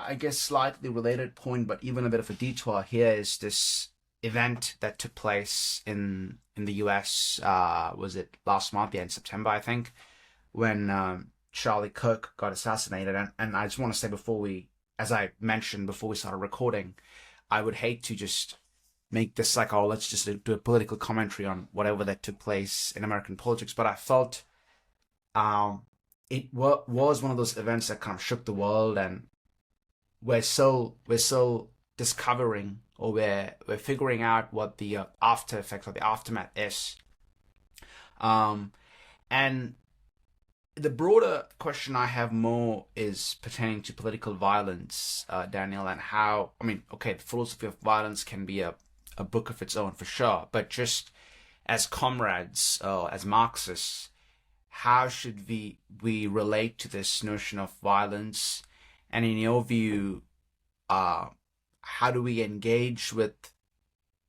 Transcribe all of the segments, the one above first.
I guess slightly related point, but even a bit of a detour here is this event that took place in the US. Was it last month? Yeah, in September, I think, when Charlie Kirk got assassinated. And I just want to say before we, as I mentioned before we started recording, I would hate to just make this like, oh, let's just do a political commentary on whatever that took place in American politics. But I felt was one of those events that kind of shook the world, and we're so discovering, or we're figuring out what the after effects or the aftermath is. Um, and the broader question I have more is pertaining to political violence, Daniel, and how, I mean, okay, the philosophy of violence can be a book of its own for sure, but just as comrades, as Marxists, how should we relate to this notion of violence? And in your view, how do we engage with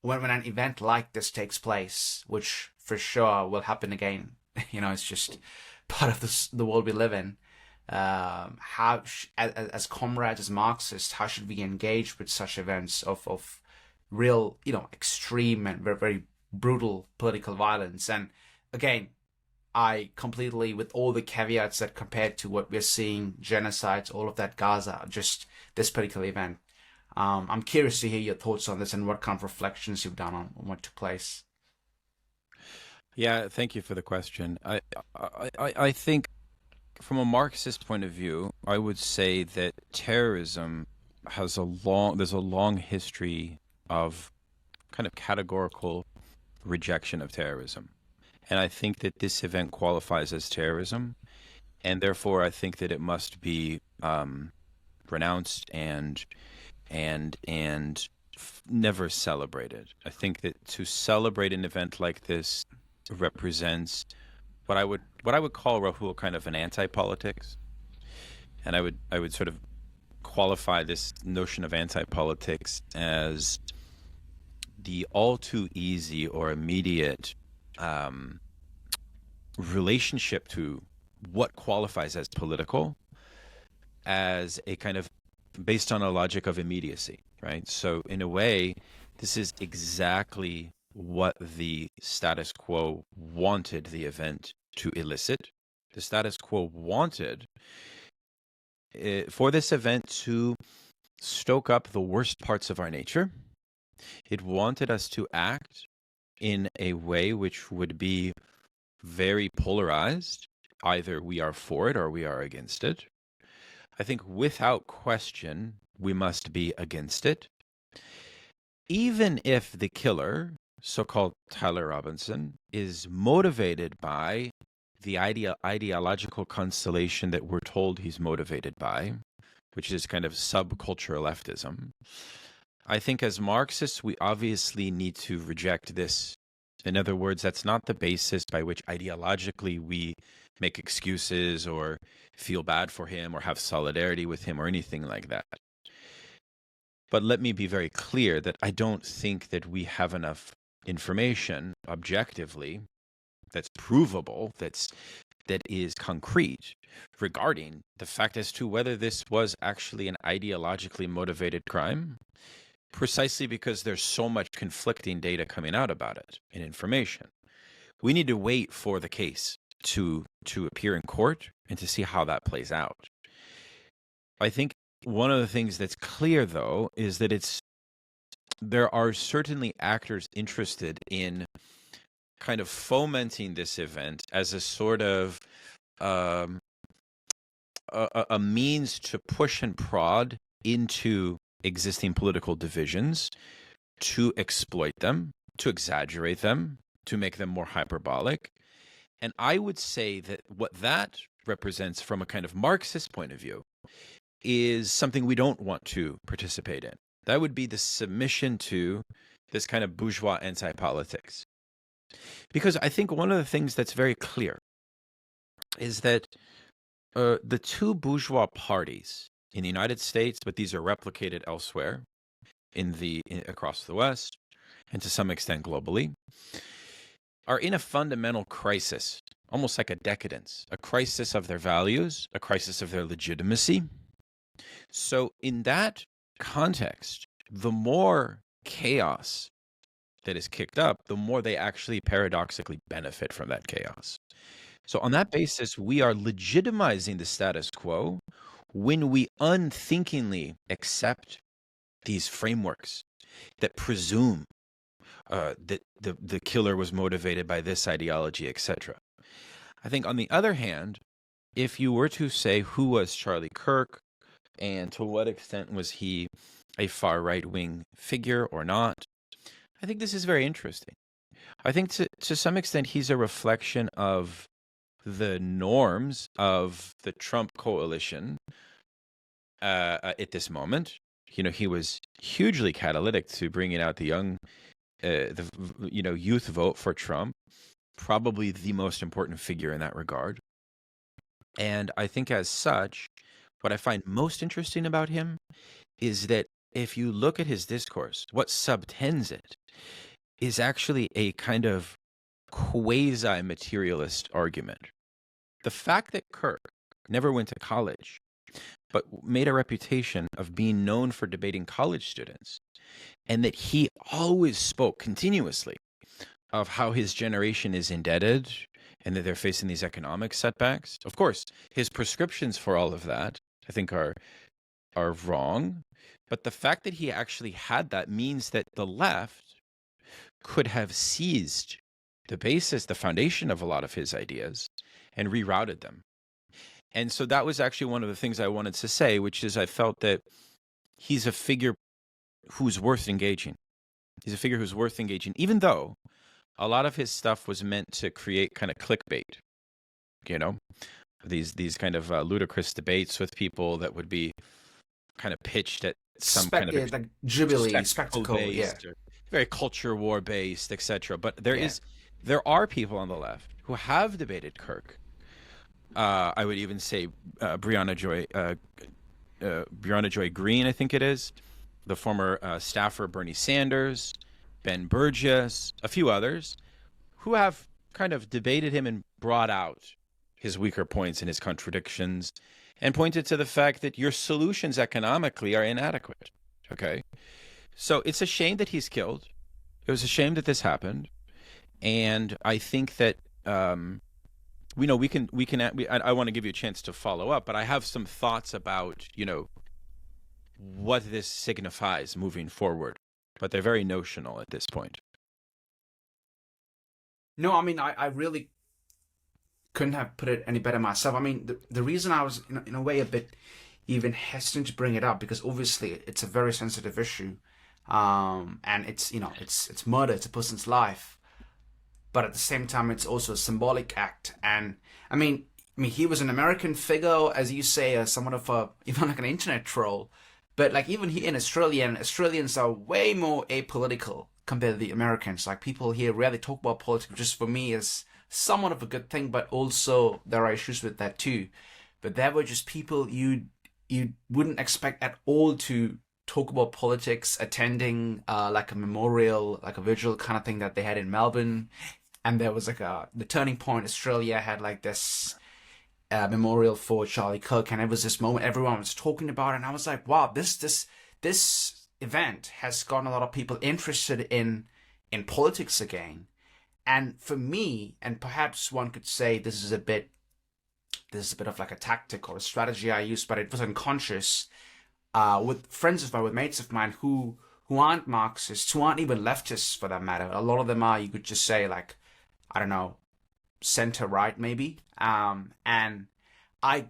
when an event like this takes place, which for sure will happen again? It's just part of the world we live in. As comrades, as Marxists, how should we engage with such events of real, extreme and very, very brutal political violence? And again, I completely, with all the caveats that compared to what we're seeing, genocides, all of that, Gaza, just this particular event. I'm curious to hear your thoughts on this and what kind of reflections you've done on what took place. Yeah, thank you for the question. I think from a Marxist point of view, I would say that terrorism there's a long history of kind of categorical rejection of terrorism. And I think that this event qualifies as terrorism, and therefore I think that it must be renounced and never celebrated. I think that to celebrate an event like this represents what I would call, Rahul, kind of an anti-politics, and I would sort of qualify this notion of anti-politics as the all too easy or immediate relationship to what qualifies as political, as a kind of based on a logic of immediacy, right? So in a way, this is exactly what the status quo wanted the event to elicit. The status quo wanted for this event to stoke up the worst parts of our nature. It wanted us to act in a way which would be very polarized. Either we are for it or we are against it. I think without question, we must be against it. Even if the killer, so-called Tyler Robinson, is motivated by the ideological constellation that we're told he's motivated by, which is kind of subcultural leftism, I think as Marxists, we obviously need to reject this. In other words, that's not the basis by which ideologically we make excuses or feel bad for him or have solidarity with him or anything like that. But let me be very clear that I don't think that we have enough information objectively that's provable, that is concrete regarding the fact as to whether this was actually an ideologically motivated crime, precisely because there's so much conflicting data coming out about it and information. We need to wait for the case to appear in court and to see how that plays out. I think one of the things that's clear, though, is that there are certainly actors interested in kind of fomenting this event as a sort of a means to push and prod into existing political divisions, to exploit them, to exaggerate them, to make them more hyperbolic. And I would say that what that represents from a kind of Marxist point of view is something we don't want to participate in. That would be the submission to this kind of bourgeois anti-politics. Because I think one of the things that's very clear is that the two bourgeois parties in the United States, but these are replicated elsewhere across the West, and to some extent globally, are in a fundamental crisis, almost like a decadence, a crisis of their values, a crisis of their legitimacy, So in that context, the more chaos that is kicked up, the more they actually paradoxically benefit from that chaos. So on that basis, we are legitimizing the status quo when we unthinkingly accept these frameworks that presume that the killer was motivated by this ideology, etc. I think on the other hand, if you were to say who was Charlie Kirk and to what extent was he a far right-wing figure or not, I think this is very interesting. I think to some extent he's a reflection of the norms of the Trump coalition at this moment. He was hugely catalytic to bringing out the young, youth vote for Trump, probably the most important figure in that regard. And I think as such, what I find most interesting about him is that if you look at his discourse, what subtends it is actually a kind of quasi-materialist argument. The fact that Kirk never went to college, but made a reputation of being known for debating college students, and that he always spoke continuously of how his generation is indebted and that they're facing these economic setbacks. Of course, his prescriptions for all of that, I think, are wrong. But the fact that he actually had that means that the left could have seized the basis, the foundation of a lot of his ideas and rerouted them. And so that was actually one of the things I wanted to say, which is I felt that he's a figure who's worth engaging. He's a figure who's worth engaging, even though a lot of his stuff was meant to create kind of clickbait, these kind of ludicrous debates with people that would be kind of pitched at some kind of like jubilee, spectacle, very culture war based, etc. But there are people on the left who have debated Kirk. I would even say Brianna Joy Green, I think it is, the former staffer Bernie Sanders, Ben Burgess, a few others, who have kind of debated him and brought out his weaker points and his contradictions and pointed to the fact that your solutions economically are inadequate. Okay? So it's a shame that he's killed. It was a shame that this happened. And I think that, I want to give you a chance to follow up, but I have some thoughts about, what this signifies moving forward. But they're very notional at this point. No, I mean, I really couldn't have put it any better myself. I mean, the reason I was, in a way, a bit even hesitant to bring it up, because obviously it's a very sensitive issue. And it's, it's murder, it's a person's life. But at the same time, it's also a symbolic act. And I mean, he was an American figure, as you say, somewhat of even like an internet troll. But like even here in Australia, and Australians are way more apolitical compared to the Americans. Like people here rarely talk about politics, which just for me is somewhat of a good thing, but also there are issues with that too. But there were just people you wouldn't expect at all to talk about politics, attending like a memorial, like a vigil kind of thing that they had in Melbourne. And there was like the Turning Point Australia had like this memorial for Charlie Kirk, and it was this moment everyone was talking about it, and I was like, wow, this event has gotten a lot of people interested in politics again. And for me, and perhaps one could say this is a bit of like a tactic or a strategy I used, but it was unconscious, with friends of mine, with mates of mine who aren't Marxists, who aren't even leftists for that matter. A lot of them are, you could just say, like, I don't know, center right maybe. And I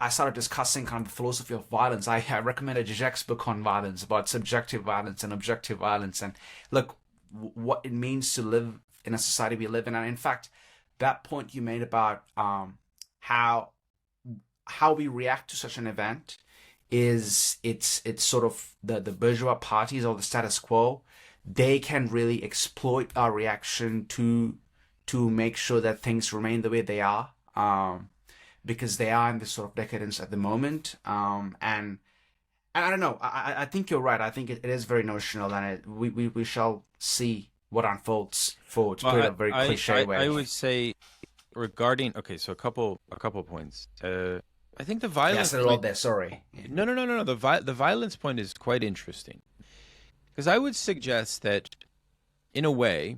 started discussing kind of the philosophy of violence. I recommended Zizek's book on violence, about subjective violence and objective violence, and look what it means to live in a society we live in. And in fact, that point you made about how we react to such an event is it's sort of the bourgeois parties or the status quo. They can really exploit our reaction to make sure that things remain the way they are, because they are in this sort of decadence at the moment. And I don't know. I think you're right. I think it is very notional, and we shall see what unfolds forward. To put it a very cliche way. I would say regarding so a couple points. I think the Yeah, I violence said a lot point. there. Sorry. Yeah. No. The violence point is quite interesting because I would suggest that, in a way,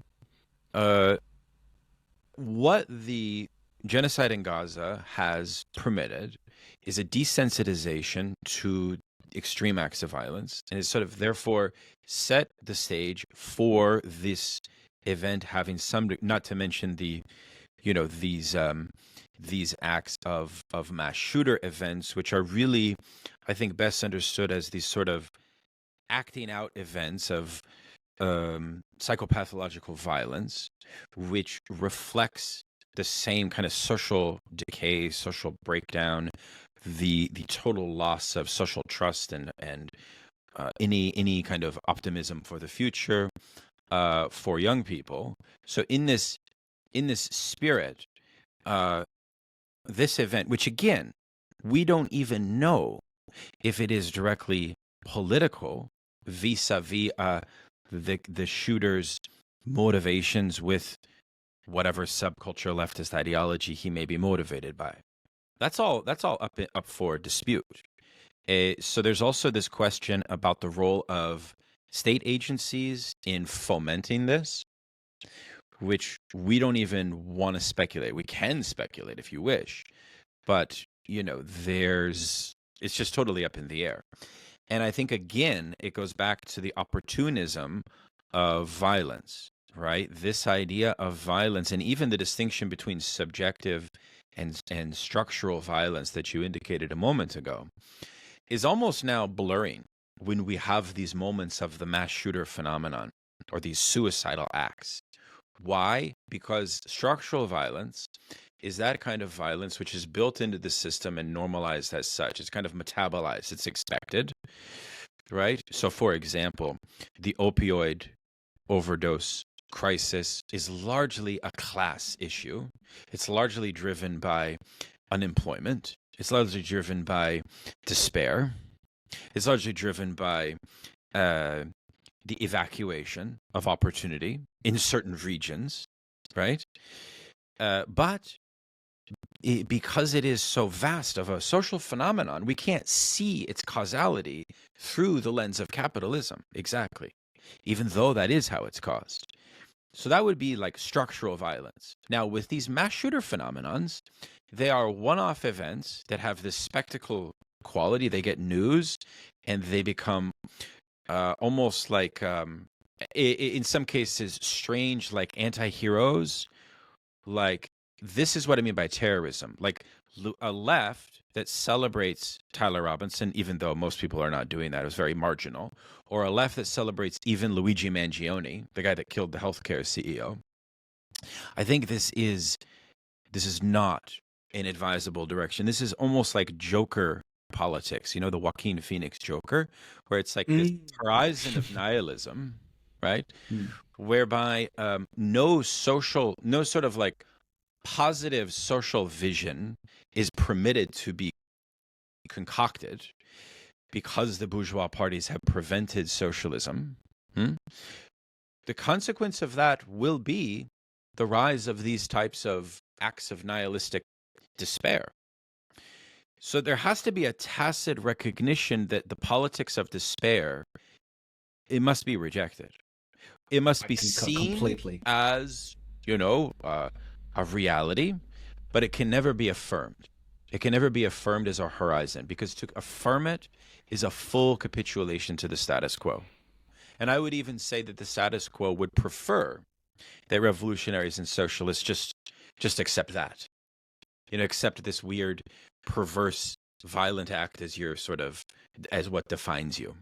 uh, what the genocide in Gaza has permitted is a desensitization to extreme acts of violence, and it's sort of therefore set the stage for this event having some, not to mention the, these acts of mass shooter events, which are really, I think, best understood as these sort of acting out events of psychopathological violence, which reflects the same kind of social decay, social breakdown, the total loss of social trust and any kind of optimism for the future for young people. So in this spirit, uh, this event, which again we don't even know if it is directly political vis-a-vis the shooter's motivations with whatever subculture leftist ideology he may be motivated by. That's all up for dispute. So there's also this question about the role of state agencies in fomenting this, which we don't even want to speculate. We can speculate if you wish, but it's just totally up in the air. And I think, again, it goes back to the opportunism of violence, right? This idea of violence, and even the distinction between subjective and structural violence that you indicated a moment ago, is almost now blurring when we have these moments of the mass shooter phenomenon or these suicidal acts. Why? Because structural violence is that kind of violence which is built into the system and normalized as such. It's kind of metabolized. It's expected, right? So, for example, the opioid overdose crisis is largely a class issue. It's largely driven by unemployment. It's largely driven by despair. It's largely driven by the evacuation of opportunity in certain regions, right? But because it is so vast of a social phenomenon, we can't see its causality through the lens of capitalism, exactly, even though that is how it's caused. So that would be like structural violence. Now, with these mass shooter phenomenons, they are one-off events that have this spectacle quality. They get news, and they become almost like, in some cases, strange, like anti-heroes. Like, this is what I mean by terrorism. Like a left that celebrates Tyler Robinson, even though most people are not doing that, it was very marginal, or a left that celebrates even Luigi Mangione, the guy that killed the healthcare CEO. I think this is not an advisable direction. This is almost like Joker politics, the Joaquin Phoenix Joker, where it's like this horizon of nihilism, right? Whereby no sort of like positive social vision is permitted to be concocted because the bourgeois parties have prevented socialism. The consequence of that will be the rise of these types of acts of nihilistic despair. So there has to be a tacit recognition that the politics of despair, it must be rejected. It must be seen completely as, a reality, but it can never be affirmed. It can never be affirmed as a horizon, because to affirm it is a full capitulation to the status quo. And I would even say that the status quo would prefer that revolutionaries and socialists just accept that. Accept this weird, perverse, violent act as what defines you.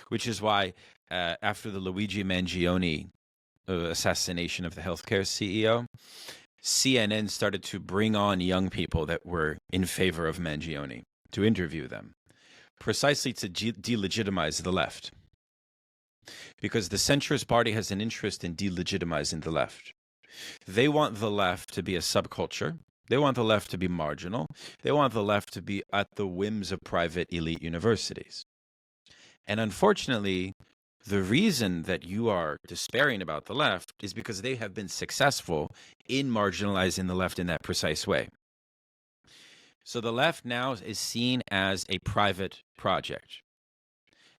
Which is why after the Luigi Mangione assassination of the healthcare CEO, CNN started to bring on young people that were in favor of Mangione to interview them, precisely to delegitimize the left. Because the centrist party has an interest in delegitimizing the left. They want the left to be a subculture. They want the left to be marginal. They want the left to be at the whims of private elite universities. And unfortunately, the reason that you are despairing about the left is because they have been successful in marginalizing the left in that precise way. So the left now is seen as a private project,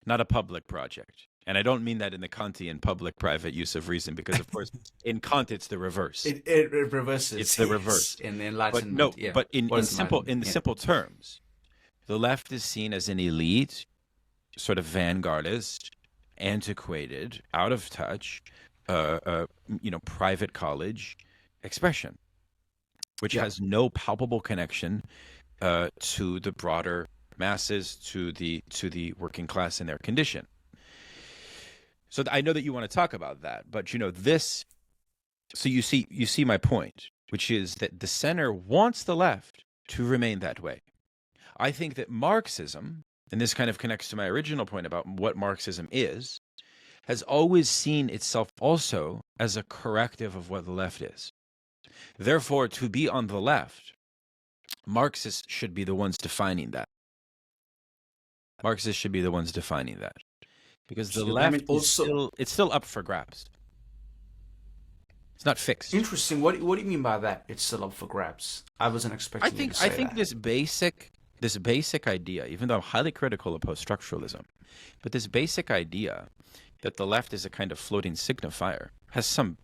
not a public project. And I don't mean that in the Kantian public-private use of reason, because of course in Kant it's the reverse. It reverses. It's the reverse in the But Enlightenment. no, but in simple terms, the left is seen as an elite, sort of vanguardist, antiquated, out of touch, private college expression, which has no palpable connection to the broader masses, to the working class in their condition. So I know that you want to talk about that, but this. So you see my point, which is that the center wants the left to remain that way. I think that Marxism, and this kind of connects to my original point about what Marxism is, has always seen itself also as a corrective of what the left is. Therefore, to be on the left, Marxists should be the ones defining that. Marxists should be the ones defining that. Because the left it's still up for grabs. It's not fixed. Interesting. What do you mean by that? It's still up for grabs. I wasn't expecting you to say that. I think this basic idea, even though I'm highly critical of post-structuralism, but this basic idea that the left is a kind of floating signifier has some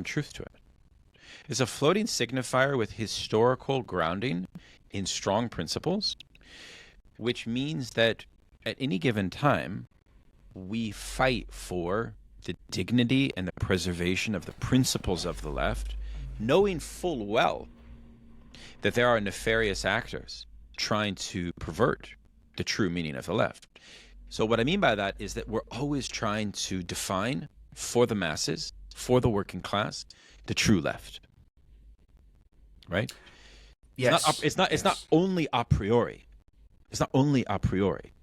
truth to it. It's a floating signifier with historical grounding in strong principles, which means that at any given time, we fight for the dignity and the preservation of the principles of the left, knowing full well that there are nefarious actors trying to pervert the true meaning of the left. So what I mean by that is that we're always trying to define for the masses, for the working class, the true left. Right? Yes. It's not only a priori. It's not only a priori.